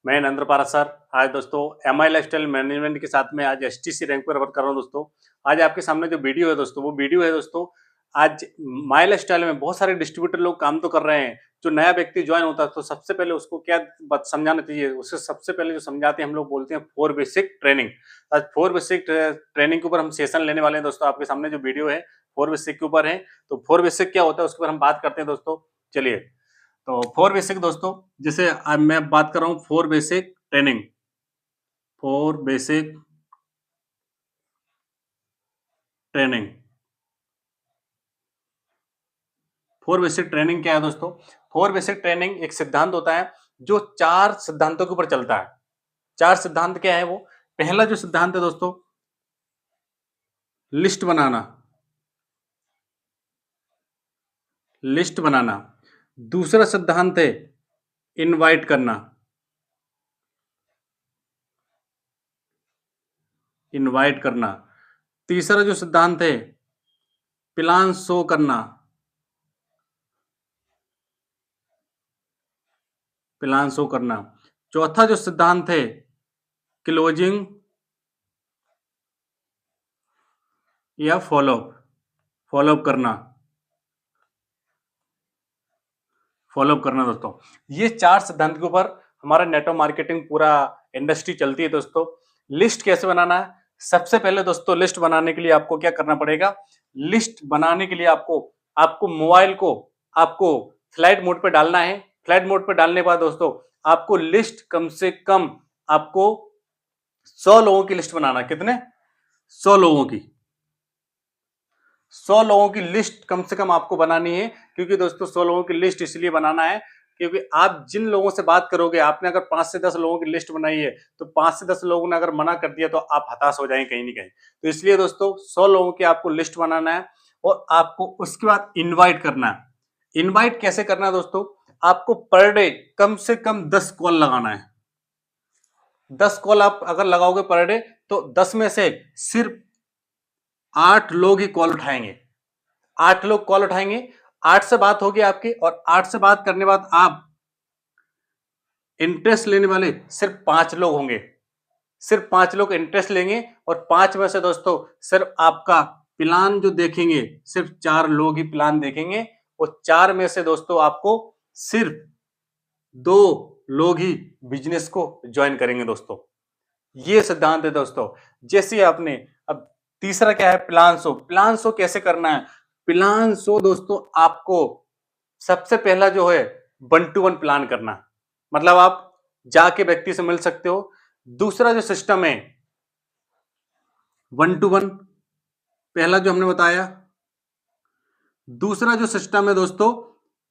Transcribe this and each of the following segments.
मैं नरेंद्र पारा सर। आज दोस्तों एमआई लाइफस्टाइल मैनेजमेंट के साथ में आज एसटीसी रैंक पर वर्क कर रहा हूँ दोस्तों। आज आपके सामने जो वीडियो है दोस्तों, वो वीडियो है दोस्तों। आज माई लाइफस्टाइल में बहुत सारे डिस्ट्रीब्यूटर लोग काम तो कर रहे हैं। जो नया व्यक्ति ज्वाइन होता है तो सबसे पहले उसको क्या बात समझाना चाहिए, उससे सबसे पहले जो समझाते हैं हम लोग बोलते हैं 4 बेसिक ट्रेनिंग। आज 4 बेसिक ट्रेनिंग के ऊपर हम सेशन लेने वाले हैं दोस्तों। आपके सामने जो वीडियो है 4 बेसिक के ऊपर है। तो 4 बेसिक क्या होता है उसके ऊपर हम बात करते हैं दोस्तों। चलिए, तो 4 बेसिक दोस्तों, जैसे अब मैं बात कर रहा हूँ 4 basic training. 4 basic training. 4 basic training क्या है दोस्तों? 4 बेसिक ट्रेनिंग एक सिद्धांत होता है जो 4 सिद्धांतों के ऊपर चलता है। 4 सिद्धांत क्या है वो? पहला जो सिद्धांत है दोस्तों, लिस्ट बनाना। लिस्ट बनाना। दूसरा सिद्धांत है इनवाइट करना। इनवाइट करना। तीसरा जो सिद्धांत है प्लान शो करना। प्लान शो करना। चौथा जो सिद्धांत है क्लोजिंग या फॉलोअप। फॉलोअप करना। फॉलोअप करना दोस्तों। ये 4 सिद्धांत के ऊपर हमारा नेटवर्क मार्केटिंग पूरा इंडस्ट्री चलती है दोस्तों। लिस्ट कैसे बनाना है? सबसे पहले दोस्तों लिस्ट बनाने के लिए आपको क्या करना पड़ेगा? लिस्ट बनाने के लिए आपको आपको मोबाइल को आपको फ्लाइट मोड पे डालना है। फ्लाइट मोड पे डालने के बाद दोस्तों आपको लिस्ट कम से कम आपको 100 लोगों की लिस्ट बनाना है। कितने? 100 लोगों की। 100 लोगों की लिस्ट कम से कम आपको बनानी है। क्योंकि दोस्तों 100 लोगों की लिस्ट इसलिए बनाना है क्योंकि आप जिन लोगों से बात करोगे, आपने अगर 5 से 10 लोगों की लिस्ट बनाई है तो 5 से 10 लोगों ने अगर मना कर दिया तो आप हताश हो जाएंगे कहीं ना कहीं। तो इसलिए दोस्तों 100 लोगों की आपको लिस्ट बनाना है और आपको उसके बाद इनवाइट करना है। इनवाइट कैसे करना है दोस्तों? आपको पर डे कम से कम 10 कॉल लगाना है। 10 कॉल आप अगर लगाओगे पर डे तो 10 में से सिर्फ 8 लोग ही कॉल उठाएंगे। 8 लोग कॉल उठाएंगे। 8 से बात होगी आपकी और 8 से बात करने के बाद आप इंटरेस्ट लेने वाले सिर्फ 5 लोग होंगे। सिर्फ 5 लोग इंटरेस्ट लेंगे और 5 में से दोस्तों सिर्फ आपका प्लान जो देखेंगे, सिर्फ 4 लोग ही प्लान देखेंगे। और 4 में से दोस्तों आपको सिर्फ 2 लोग ही बिजनेस को ज्वाइन करेंगे दोस्तों। ये सिद्धांत है दोस्तों। जैसे आपने अब तीसरा क्या है? Plan show. प्लान शो कैसे करना है? प्लान शो दोस्तों आपको सबसे पहला जो है 1-to-1 प्लान करना। मतलब आप जाके व्यक्ति से मिल सकते हो। दूसरा जो सिस्टम है 1-to-1, पहला जो हमने बताया। दूसरा जो सिस्टम है दोस्तों,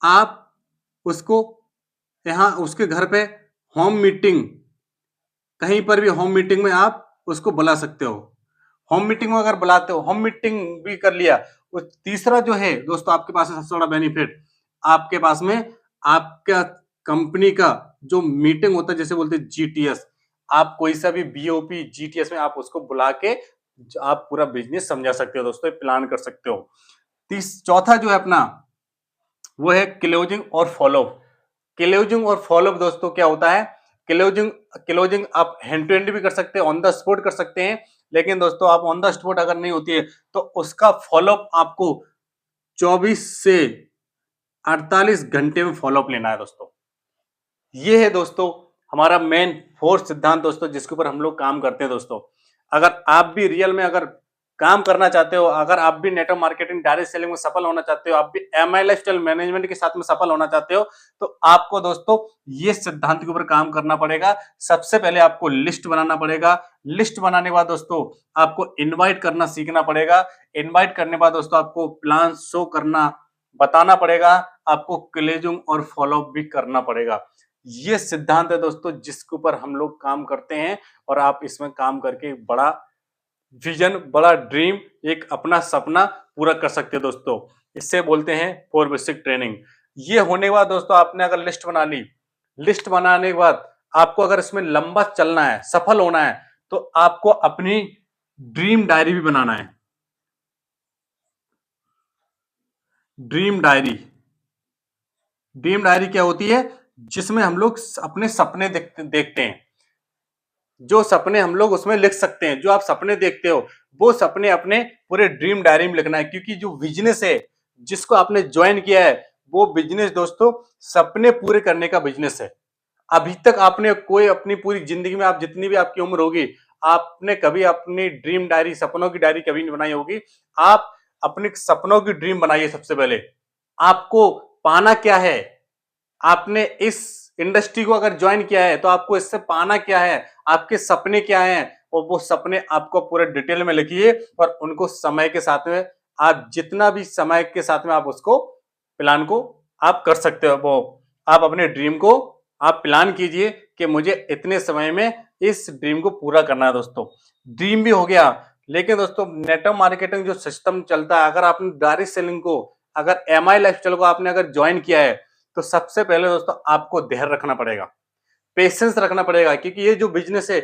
आप उसको यहां उसके घर पे होम मीटिंग, कहीं पर भी होम मीटिंग में आप उसको बुला सकते हो। होम मीटिंग में अगर बुलाते हो, होम मीटिंग भी कर लिया। और तीसरा जो है दोस्तों आपके पास है सबसे बड़ा बेनिफिट, आपके पास में आपका कंपनी का जो मीटिंग होता है, जैसे बोलते हैं जीटीएस, आप कोई सा भी बीओपी जीटीएस में आप उसको बुला के आप पूरा बिजनेस समझा सकते हो दोस्तों, प्लान कर सकते हो। चौथा जो है अपना वो है क्लोजिंग और फॉलोअप। क्लोजिंग और फॉलोअप दोस्तों क्या होता है? क्लोजिंग क्लोजिंग आप हैंड टू हैंड भी कर सकते हैं, ऑन द स्पॉट कर सकते हैं। लेकिन दोस्तों आप ऑन द स्पॉट अगर नहीं होती है तो उसका फॉलोअप आपको 24 से 48 घंटे में फॉलोअप लेना है दोस्तों। ये है दोस्तों हमारा मेन 4 सिद्धांत दोस्तों, जिसके ऊपर हम लोग काम करते हैं दोस्तों। अगर आप भी रियल में अगर काम करना चाहते हो, अगर आप भी नेटवर्क मार्केटिंग डायरेक्ट सेलिंग में सफल होना चाहते हो, आप भी एमआई लाइफस्टाइल मैनेजमेंट के साथ में सफल होना चाहते हो, तो आपको दोस्तों ये सिद्धांत के ऊपर काम करना पड़ेगा। सबसे पहले आपको लिस्ट बनाना पड़ेगा। लिस्ट बनाने के बाद दोस्तों आपको इनवाइट करना सीखना पड़ेगा। इनवाइट करने के बाद दोस्तों आपको प्लान शो करना बताना पड़ेगा। आपको क्लोजिंग और फॉलोअप भी करना पड़ेगा। ये सिद्धांत है दोस्तों जिसके ऊपर हम लोग काम करते हैं और आप इसमें काम करके बड़ा विजन, बड़ा ड्रीम, एक अपना सपना पूरा कर सकते हैं दोस्तों। इससे बोलते हैं 4 बेसिक ट्रेनिंग। ये होने के बाद दोस्तों आपने अगर लिस्ट बना ली, लिस्ट बनाने के बाद आपको अगर इसमें लंबा चलना है, सफल होना है, तो आपको अपनी ड्रीम डायरी भी बनाना है। Dream diary. ड्रीम डायरी क्या होती है? जिसमें हम लोग अपने सपने देखते हैं। जो सपने हम लोग उसमें लिख सकते हैं, जो आप सपने देखते हो वो सपने अपने पूरे ड्रीम डायरी में लिखना है, क्योंकि जो बिजनेस है जिसको आपने ज्वाइन किया है वो बिजनेस दोस्तों सपने पूरे करने का बिजनेस है। अभी तक आपने कोई अपनी पूरी जिंदगी में, आप जितनी भी आपकी उम्र होगी, आपने कभी अपनी ड्रीम डायरी, सपनों की डायरी कभी नहीं बनाई होगी। आप अपने सपनों की ड्रीम बनाइए। सबसे पहले आपको पाना क्या है, आपने इस इंडस्ट्री को अगर ज्वाइन किया है तो आपको इससे पाना क्या है, आपके सपने क्या हैं, और वो सपने आपको पूरे डिटेल में लिखिए और उनको समय के साथ में, आप जितना भी समय के साथ में आप उसको प्लान को आप कर सकते हो। वो आप अपने ड्रीम को आप प्लान कीजिए कि मुझे इतने समय में इस ड्रीम को पूरा करना है। दोस्तों ड्रीम भी हो गया, लेकिन दोस्तों नेटवर्क मार्केटिंग जो सिस्टम चलता है, अगर आपने डायरेक्ट सेलिंग को, अगर एमआई लाइफस्टाइल को आपने अगर ज्वाइन किया है तो सबसे पहले दोस्तों आपको धैर्य रखना पड़ेगा, पेशेंस रखना पड़ेगा, क्योंकि ये जो बिजनेस है